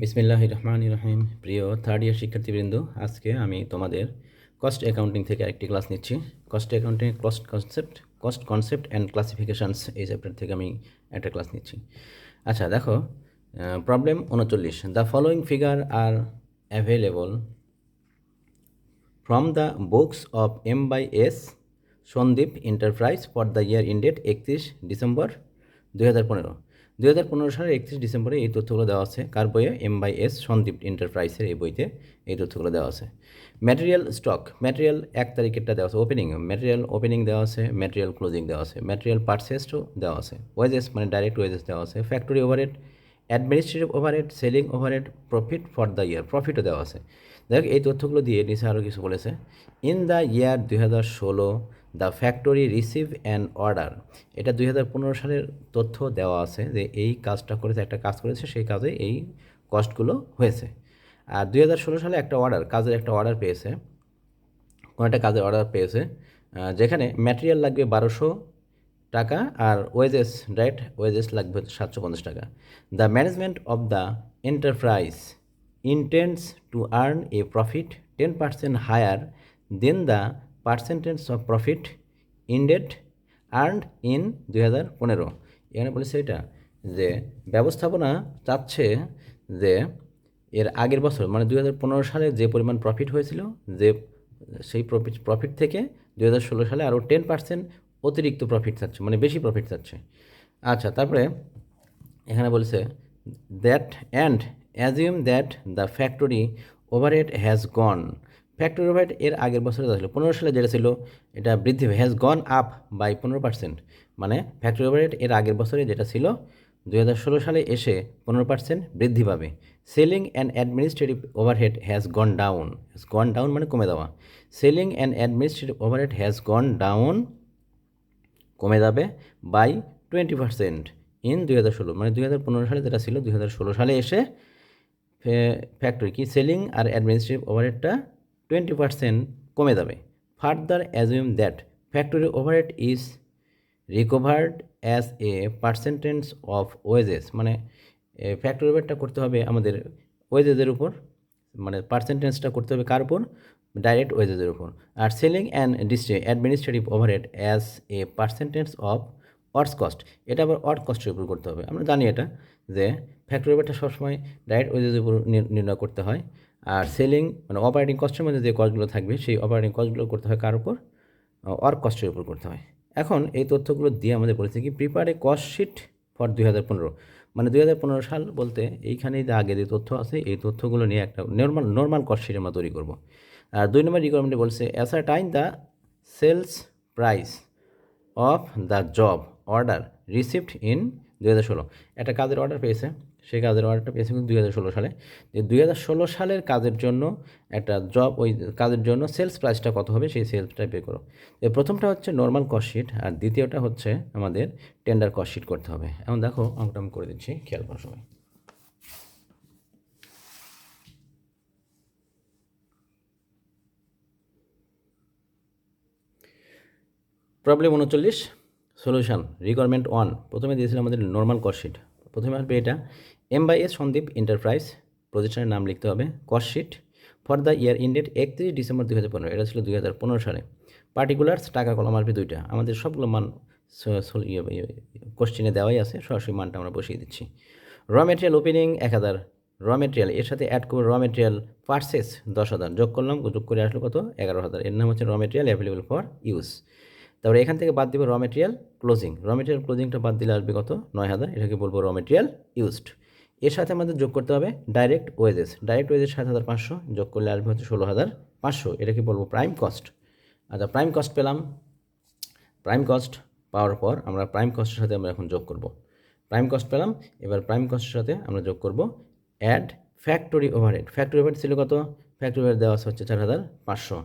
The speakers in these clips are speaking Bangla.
বিসমিল্লাহির রহমানির রহিম। প্রিয় থার্ড ইয়ার শিক্ষার্থীবৃন্দ, আজকে আমি তোমাদের কস্ট অ্যাকাউন্টিং থেকে আরেকটি ক্লাস নিচ্ছি। Cost accounting cost concept and classifications এই চ্যাপ্টার থেকে আমি একটা ক্লাস নিচ্ছি। আচ্ছা দেখো, problem 39, the following figure are available from the books of M/S Sandeep enterprise for the year ended 31 December 2015। 2015 সালের 31 ডিসেম্বরে এই তথ্যগুলো দেওয়া আছে। কার বইয়ে? M/S সন্দীপ এন্টারপ্রাইজের এই বইতে এই তথ্যগুলো দেওয়া আছে। ম্যাটেরিয়াল স্টক, ম্যাটেরিয়াল 1 তারিখেরটা দেওয়া আছে। ম্যাটেরিয়াল ওপেনিং দেওয়া আছে, ম্যাটেরিয়াল ক্লোজিং দেওয়া আছে, ম্যাটেরিয়াল পারচেসডও দেওয়া আছে। ওয়েজেস মানে ডাইরেক্ট ওয়েজেস দেওয়া আছে। Factory overhead, administrative overhead, selling overhead, profit for the year, প্রফিটও দেওয়া আছে। দেখ এই তথ্যগুলো দিয়ে নিচে আরও কিছু বলেছে। In the year 2016 the factory receive an order. এটা 2015 সালের তথ্য দেওয়া আছে যে এই কাজটা করেছে, একটা কাজ করেছে, সেই কাজে এই কস্টগুলো হয়েছে। আর 2016 সালে একটা কাজের একটা অর্ডার পেয়েছে, কোনো একটা কাজের অর্ডার পেয়েছে, যেখানে ম্যাটেরিয়াল লাগবে 1200 টাকা আর ডাইরেক্ট ওয়েজেস লাগবে 750 টাকা। The management of the enterprise intends to earn a profit 10% higher than the percentage of profit indeed earned in 2015। এখানে বলেছে এটা যে ব্যবস্থাপনা চাচ্ছে যে এর আগের বছর মানে 2015 সালে যে পরিমাণ প্রফিট হয়েছিল, যে সেই প্রফিট থেকে 2016 সালে আরও 10% অতিরিক্ত প্রফিট চাচ্ছে, মানে বেশি প্রফিট চাচ্ছে। আচ্ছা, তারপরে এখানে বলছে that and assume that the factory overhead has gone. Factory overhead এর আগের বছরে ছিল 15 সালে যেটা ছিল এটা বৃদ্ধি হ্যাজ গন আপ বাই 15%, মানে ফ্যাক্টরি ওভারহেড এর আগের বছরে যেটা ছিল 2016 সালে এসে 15% বৃদ্ধি পাবে। Selling and administrative overhead has gone down মানে কমে দেওয়া। Selling and administrative overhead has gone down কমে যাবে বাই 20% ইন 2016, মানে 2015 সালে যেটা ছিল 2016 সালে এসে ফ্যাক্টরি কি সেলিং আর অ্যাডমিনিস্ট্রেটিভ ওভারহেডটা 20% কমে যাবে। Further assume that factory overhead is recovered as a percentage of wages, মানে ফ্যাক্টরি ওভারহেডটা করতে হবে আমাদের ওয়েজেসের উপর, মানে পার্সেন্টেজটা করতে হবে কার উপর? ডাইরেক্ট ওয়েজেসের উপর। আর selling and administrative overhead as a percentage of works cost, এটা আবার ওয়ার্ক কস্টের উপর করতে হবে। আমরা জানি এটা যে ফ্যাক্টরি ওভারটা সবসময় ডাইরেক্ট ওয়েজেসের উপর নির্ণয় করতে হয়। আর সেলিং মানে অপারেটিং কস্টের মধ্যে যে কস্টগুলো থাকবে সেই অপারেটিং কস্টগুলো করতে হয় কার উপর? ওয়ার্ক কস্টের উপর করতে হয়। এখন এই তথ্যগুলো দিয়ে আমাদের বলেছে কি prepare a cost sheet for 2015, মানে 2015 সাল বলতে এইখানে যে আগে যে তথ্য আছে এই তথ্যগুলো নিয়ে একটা নর্মাল কস্ট শিট আমরা তৈরি করবো। আর 2 নম্বর রিকোয়ারমেন্টে বলছে ascertain the sales price of the job order received in 2016। একটা কাজের অর্ডার পেয়েছে, সেই কাজের অর্ডারটা পেয়েছে কিন্তু 2016 সালে। যে 2016 সালের কাজের জন্য একটা ওই কাজের জন্য সেলস প্রাইসটা কত হবে সেই সেলসটা বের করো। প্রথমটা হচ্ছে নর্মাল কস্ট শিট আর দ্বিতীয়টা হচ্ছে আমাদের টেন্ডার কস্ট শিট করতে হবে। এখন দেখো অঙ্কটা আমি করে দিচ্ছি, খেয়াল করার সময়। Problem 39, solution. রিকোয়ারমেন্ট 1 প্রথমে দিয়েছিল আমাদের নর্মাল কস্ট শিট। প্রথমে আসবে এটা M/S সন্দীপ এন্টারপ্রাইজ, প্রতিষ্ঠানের নাম লিখতে হবে। Cost sheet for the year ended 31 December 2015, এটা ছিল 2015 সালে। পার্টিকুলার্স টাকা কলম আসবে 2টা, আমাদের সবগুলো মান কোশ্চেনে দেওয়াই আছে, সরাসরি মানটা আমরা বসিয়ে দিচ্ছি। র মেটেরিয়াল ওপেনিং 1000, র মেটেরিয়াল এর সাথে অ্যাড করবো র মেটেরিয়াল পারচেস 10,000, যোগ করলাম, যোগ করে আসলো কত? 11,000। এর নাম হচ্ছে র মেটেরিয়াল অ্যাভেলেবল ফর ইউজ। তারপরে এখান থেকে বাদ দিব র মেটেরিয়াল ক্লোজিংটা বাদ দিলে আসবে কত? 9,000, এটাকে বলবো র মেটেরিয়াল ইউজড। এর সাথে আমাদের যোগ করতে হবে ডাইরেক্ট ওয়েজেস 7,500, যোগ করলে আসবে হচ্ছে 16,500, এটাকে বলবো প্রাইম কস্ট। আচ্ছা, প্রাইম কস্ট পেলাম। প্রাইম কস্ট পাওয়ার পর আমরা প্রাইম কস্টের সাথে আমরা এখন যোগ করব। প্রাইম কস্ট পেলাম, এবার প্রাইম কস্টের সাথে আমরা যোগ করব add factory overhead. Factory overhead ছিল কত? ফ্যাক্টরি ওভারহেড দেওয়া হচ্ছে 4,500।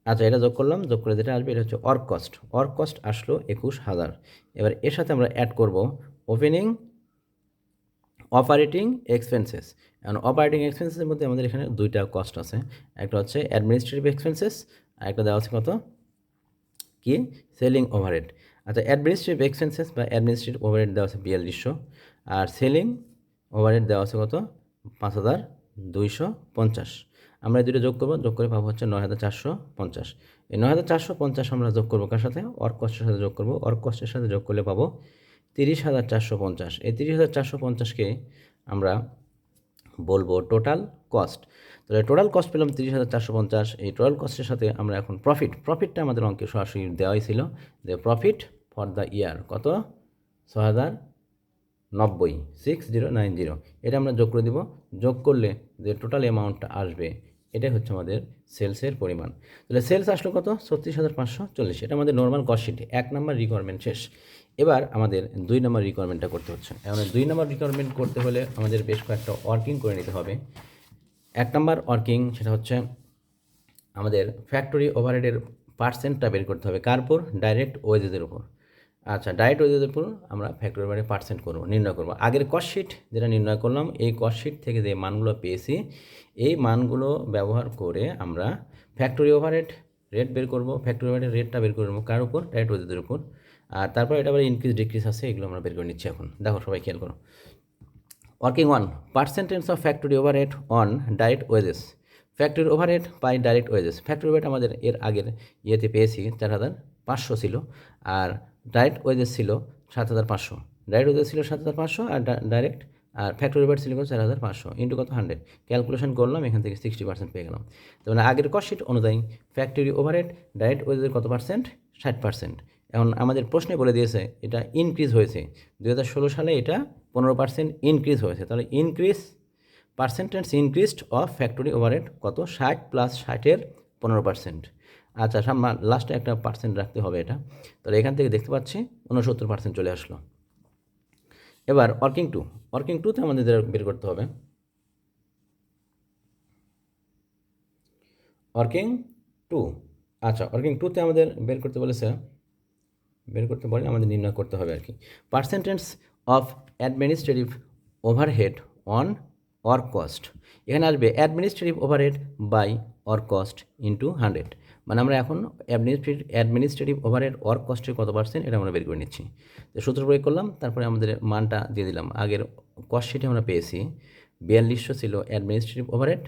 আচ্ছা, এটা যোগ করলাম, যোগ করে যেটা আসবে এটা হচ্ছে ওয়ার্ক কস্ট আসলো 21,000। এবার এর সাথে আমরা অ্যাড করব ওপেনিং অপারেটিং এক্সপেন্সেস। এখন অপারেটিং এক্সপেন্সেসের মধ্যে আমাদের এখানে 2টা কস্ট আছে, একটা হচ্ছে অ্যাডমিনিস্ট্রেটিভ এক্সপেন্সেস আর একটা দেওয়া আছে কত? কি? Selling overhead. আচ্ছা, অ্যাডমিনিস্ট্রেটিভ এক্সপেন্সেস বা অ্যাডমিনিস্ট্রেটিভ ওভারহেড দেওয়া আছে 4200 আর সেলিং ওভারহেড দেওয়া আছে কত? 5,250। আমরা এই দুটো যোগ করবো, যোগ করে পাবো হচ্ছে 9,450। এই 9,450 আমরা যোগ করবো কার সাথে? ওয়ার্ক কস্টের সাথে যোগ করবো। ওয়ার্ক কস্টের সাথে যোগ করলে পাবো 30,450। এই 30,450কে আমরা বলবো টোটাল কস্ট। তাহলে টোটাল কস্ট পেলাম 30,450। এই টোটাল কস্টের সাথে আমরা এখন প্রফিটটা আমাদের অঙ্কে সরাসরি দেওয়াই ছিল, যে প্রফিট ফর দ্য ইয়ার কত? 6,090, 6090। এটা আমরা যোগ করে দিব। যোগ করলে যে টোটাল অ্যামাউন্টটা আসবে এটাই হচ্ছে আমাদের সেলসের পরিমাণ। তাহলে সেলস আসলো কত? 36,540। এটা আমাদের নর্মাল কস্ট শিট 1 নম্বর রিকোয়ারমেন্ট শেষ। এবার আমাদের 2 নম্বর রিকোয়ারমেন্টটা করতে হচ্ছে। এখন 2 নম্বর রিকোয়ারমেন্ট করতে হলে আমাদের বেশ কয়েকটা ওয়ার্কিং করে নিতে হবে। 1 নম্বর ওয়ার্কিং সেটা হচ্ছে আমাদের ফ্যাক্টরি ওভারহেডের পার্সেন্টটা বের করতে হবে। কার উপর? ডাইরেক্ট ওয়েজেসের উপর। আচ্ছা, ডাইরেক্ট ওয়েজেসের উপর আমরা ফ্যাক্টরি ওভারহেডের পার্সেন্ট নির্ণয় করবো। আগের কস্ট শিট যেটা নির্ণয় করলাম, এই কস্ট শিট থেকে যে মানগুলো পেয়েছি এই মানগুলো ব্যবহার করে আমরা ফ্যাক্টরি ওভারহেড রেট বের করবো। ফ্যাক্টরি ওভারহেড রেটটা বের করবো কার উপর? ডাইরেক্ট ওয়েজেসের উপর। আর তারপর এটা আবার ইনক্রিজ ডিক্রিজ আছে, এগুলো আমরা বের করে নিচ্ছি এখন। দেখো সবাই খেয়াল করো। Working 1, percentage of factory overhead on direct wages. Factory overhead by direct wages. Factory overhead আমাদের এর আগের ইয়েতে পেয়েছি 4,500 ছিল, আর ডাইরেক্ট ওয়েজেস ছিল 7,500। ডাইরেক্ট ওয়েজেস ছিল 7,500 আর ডাইরেক্ট আর ফ্যাক্টরি ওভারহেড ছিল 4,500 ইন্টু কত? 100। ক্যালকুলেশন করলাম, এখান থেকে 60% পেয়ে গেলাম। তো মানে আগের কস্ট শিট অনুযায়ী ফ্যাক্টরি ওভারহেড ডাইরেক্ট ওয়েজের কত পার্সেন্ট? 60%। এখন আমাদের প্রশ্নে বলে দিয়েছে এটা ইনক্রিজ হয়েছে 2016 সালে, এটা 15% ইনক্রিজ হয়েছে। তাহলে percentage increased of factory overhead কত? 60 প্লাস 60-এর 15%। আচ্ছা, লাস্টে একটা পার্সেন্ট রাখতে হবে এটা। তাহলে এখান থেকে দেখতে পাচ্ছি 69% চলে আসলো। এবার ওয়ার্কিং 2তে আমাদের বের করতে হবে। ওয়ার্কিং 2, আচ্ছা ওয়ার্কিং 2তে আমাদের বের করতে বলে আমাদের নির্ণয় করতে হবে আর কি। Percentage of administrative overhead on work cost. এখানে আসবে administrative overhead by work cost into 100। মানে আমরা এখন অ্যাডমিনিস্ট্রেটিভ ওভারহেড ওয়ার্ক কস্টের কত পার্সেন্ট এটা আমরা বের করে নিচ্ছি। তো সূত্র প্রয়োগ করলাম, তারপরে আমাদের মানটা দিয়ে দিলাম। আগের কস্ট শিটে আমরা পেয়েছি 4200 ছিল অ্যাডমিনিস্ট্রেটিভ ওভারহেড,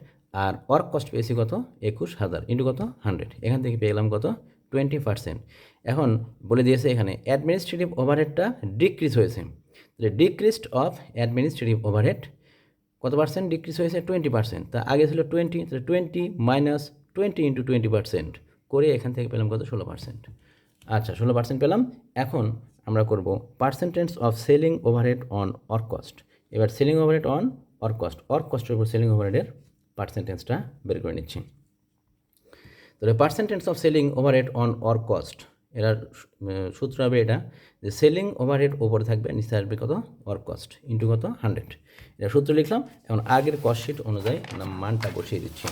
আর ওয়ার্ক কস্ট পেয়েছি কত? 21,000 ইন্টু কত? 100। এখান থেকে পেয়ে গেলাম কত? 20%। এখন বলে দিয়েছে এখানে অ্যাডমিনিস্ট্রেটিভ ওভারহেডটা ডিক্রিজ হয়েছে। তাহলে ডিক্রিজড অফ অ্যাডমিনিস্ট্রেটিভ ওভারহেড কত পার্সেন্ট ডিক্রিজ হয়েছে? 20%। তা আগে ছিল 20, তাহলে 20 মাইনাস 20 ইন্টু 20% করে এখান থেকে পেলাম কত? 16%। আচ্ছা, 16% পেলাম। এখন আমরা করব percentage of selling overhead on work cost. এবার সেলিং ওভারহেড অন ওয়ার্ক কস্টের উপর সেলিং ওভারহেডের পার্সেন্টেজটা বের করে নিচ্ছি। তাহলে percentage of selling overhead on work cost, এটার সূত্র হবে এটা, যে সেলিং ওভারহেড ওপরে থাকবে, নিচে আসবে কত? ওয়ার্ক কস্ট ইন্টু কত? 100। এটা সূত্র লিখলাম। এখন আগের কস্ট শিট অনুযায়ী আমরা মানটা বসিয়ে দিচ্ছি।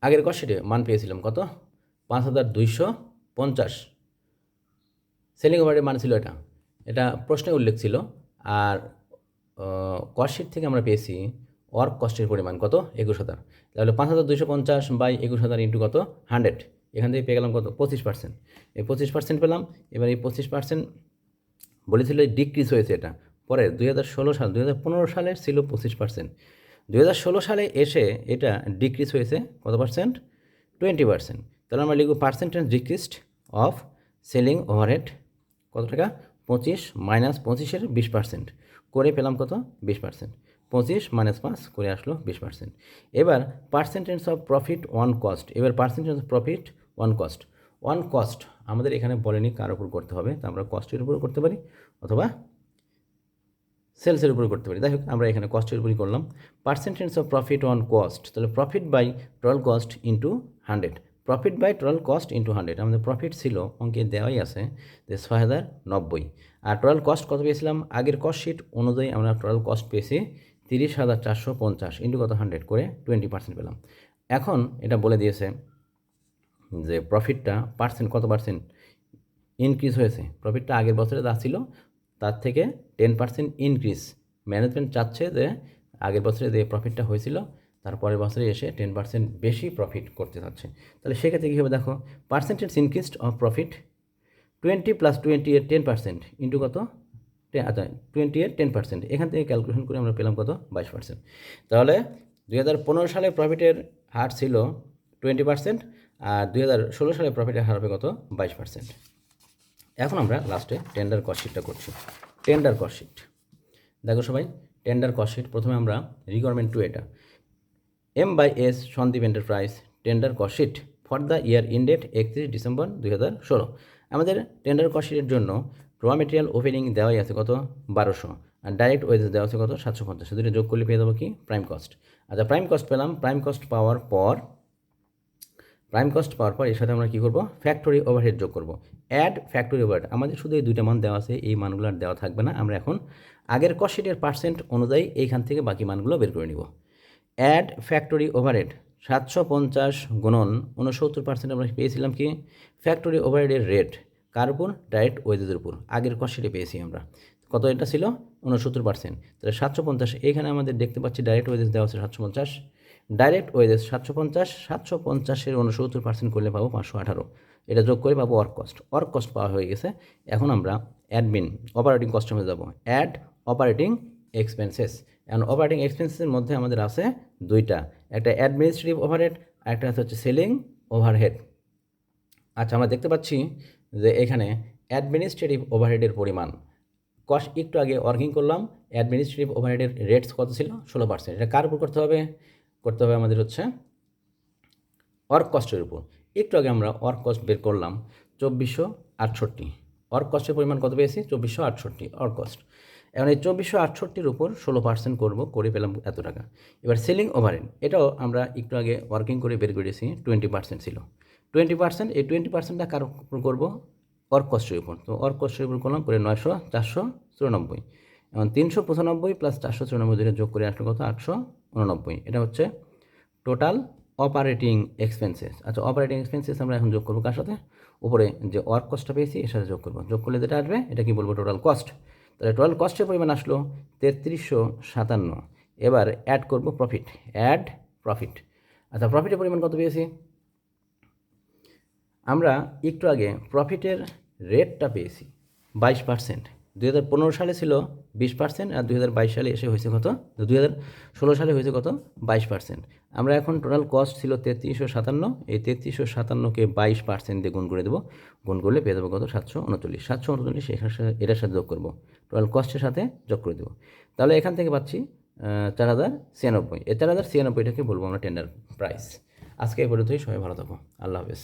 আগের কস্ট শিটে মান পেয়েছিলাম কত? 5,250 সেলিং ওভারহেড মান ছিল এটা। এটা প্রশ্নে উল্লেখ ছিল। আর কস্ট শিট থেকে আমরা পেয়েছি ওয়ার্ক কস্টের পরিমাণ কত? 21,000। তাহলে 5,250 বাই 21,000 ইন্টু কত? 100। এখান থেকে পেয়ে গেলাম কত? 25%। এই 25% পেলাম। এবার এই 25% বলেছিল ডিক্রিজ হয়েছে এটা। পরে 2015 সালে ছিল 25%। 2016 সালে এসে এটা ডিক্রিজ হয়েছে কত পার্সেন্ট? 20%। তাহলে আমরা লিখব percentage decreased of selling overhead কত টাকা? 25 মাইনাস 25-এর 20% করে পেলাম কত? 20%। 25 মাইনাস 5 করে আসলো 20%। এবার percentage of profit on cost. এবার percentage of profit on cost আমাদের এখানে বলেনি কার উপর করতে হবে, তা আমরা কস্টের উপর করতে পারি অথবা সেলসের উপর করতে পারি। যাই হোক, আমরা এখানে কস্টের উপরই করলাম। Percentage of profit on cost, তাহলে profit by total cost into 100। Profit by total cost into 100। আমাদের প্রফিট ছিল অঙ্কে দেওয়াই আছে যে 6,090, আর টোটাল কস্ট কত পেয়েছিলাম? আগের কস্ট শিট অনুযায়ী আমরা টোটাল কস্ট পেয়েছি 30,450 ইন্টু কত? 100 করে 20% পেলাম। এখন এটা বলে দিয়েছে যে প্রফিটটা কত পার্সেন্ট ইনক্রিজ হয়েছে। প্রফিটটা আগের বছরে যা ছিল তার থেকে 10% ইনক্রিজ। ম্যানেজমেন্ট চাচ্ছে যে আগের বছরে যে প্রফিটটা হয়েছিল তার পরের বছরে এসে 10% বেশি প্রফিট করতে চাচ্ছে। তাহলে সেক্ষেত্রে কী হবে? দেখো, percentage increased of profit 20 plus 20 এর 10% ইন্টু কত? আচ্ছা 20 এর 10%, এখান থেকে ক্যালকুলেশন করে আমরা পেলাম কত 22%। তাহলে 2015 সালে প্রফিটের হার ছিল 20%, আর 2016 সালে প্রফিটের হার হবে কত 22%। এখন আমরা লাস্টে টেন্ডার কস্টশিটটা করছি। টেন্ডার কস্টশিট দেখো সবাই, টেন্ডার কস্টশিট প্রথমে আমরা রিকোয়ারমেন্ট টু এটা M/S Sandeep enterprise tender cost sheet for the year ended 31 December 2016। আমাদের টেন্ডার কস্টশিটের জন্য র মেটেরিয়াল ওপেনিং দেওয়াই আছে কত 1200, আর ডাইরেক্ট ওয়েজেস দেওয়া আছে কত 750, দুটো যোগ করলে পেয়ে যাবো কি প্রাইম কস্ট। আচ্ছা প্রাইম কস্ট পেলাম, প্রাইম কস্ট পাওয়ার পর এর সাথে আমরা কী করবো ফ্যাক্টরি ওভারহেড যোগ করবো। অ্যাড ফ্যাক্টরি ওভারহেড, আমাদের শুধু এই দুইটা মান দেওয়া আছে, এই মানগুলো আর দেওয়া থাকবে না, আমরা এখন আগের কস্টশিটের পার্সেন্ট অনুযায়ী এইখান থেকে বাকি মানগুলো বের করে নিব। অ্যাড ফ্যাক্টরি ওভারহেড 750 গুণন 69% আমরা পেয়েছিলাম কি ফ্যাক্টরি ওভারহেডের রেট, কার উপর ডাইরেক্ট ওয়েজেসের উপর, আগের কস্টশিটে পেয়েছি আমরা কত, এটা ছিল 69%। তাহলে 750, এইখানে আমাদের দেখতে পাচ্ছি ডাইরেক্ট ওয়েজেস দেওয়া আছে 750, ডাইরেক্ট ওয়েজেস 750, 750-এর 69% করলে পাবো 518, এটা যোগ করে পাবো ওয়ার্ক কস্ট পাওয়া হয়ে গেছে। এখন আমরা অ্যাডমিন অপারেটিং কস্টমে যাব, অ্যাড অপারেটিং এক্সপেন্সেস। এখন অপারেটিং এক্সপেন্সেসের মধ্যে আমাদের আছে দুইটা, একটা অ্যাডমিনিস্ট্রেটিভ ওভারহেড আর একটা হচ্ছে সেলিং ওভারহেড। আচ্ছা আমরা দেখতে পাচ্ছি যে এখানে অ্যাডমিনিস্ট্রেটিভ ওভারহেডের পরিমাণ কস্ট একটু আগে ওয়ার্কিং করলাম, অ্যাডমিনিস্ট্রেটিভ ওভারহেডের রেটস কত ছিল 16%, এটা কার উপর করতে হবে আমাদের হচ্ছে ওয়ার্ক কস্টের উপর। একটু আগে আমরা ওয়ার্ক কস্ট বের করলাম 2468, ওয়ার্ক কস্টের পরিমাণ কত পেয়েছি 2468 ওয়ার্ক কস্ট। এখন এই 2468-র উপর 16% করবো, করে পেলাম এত টাকা। এবার সেলিং ওভারহেড, এটাও আমরা একটু আগে ওয়ার্কিং করে বের করেছি 20% ছিল, 20%, এই 20%টা কার উপর করবো ওয়ার্ক কস্টের উপর। তো ওয়ার্ক কস্টের উপর করলাম করে 900, 494, এবং 395 প্লাস 494 ধরে যোগ করে আসলে কত 889, এটা হচ্ছে টোটাল অপারেটিং এক্সপেন্সেস। আচ্ছা অপারেটিং এক্সপেন্সেস আমরা এখন যোগ করবো কার সাথে, উপরে যে ওয়ার্ক কস্টটা পেয়েছি এর সাথে যোগ করবো, যোগ করলে যেটা আসবে এটা কি বলবো টোটাল কস্ট। তাহলে টোটাল কস্টের পরিমাণ আসলো 3357। এবার অ্যাড করব প্রফিট, অ্যাড প্রফিট। আচ্ছা প্রফিটের পরিমাণ কত পেয়েছি, আমরা একটু আগে প্রফিটের রেটটা পেয়েছি 22%, 2015 সালে ছিল 20%, আর 2022 সালে এসে হয়েছে কত, 2016 সালে হয়েছে কত 22%। আমরা এখন টোটাল কস্ট ছিল 3357, এই 3357-কে 22% দিয়ে গুণ করে দেবো, গুণ করলে পেয়ে যাবো কত 739, এটার সাথে যোগ করবো, টোটাল কস্টের সাথে যোগ করে দেবো। তাহলে এখান থেকে পাচ্ছি 4096, এই 4096টাকে বলবো আমরা টেন্ডার প্রাইস। আজকে এই পর্যন্তই, সবাই ভালো থাকো, আল্লাহ হাফেজ।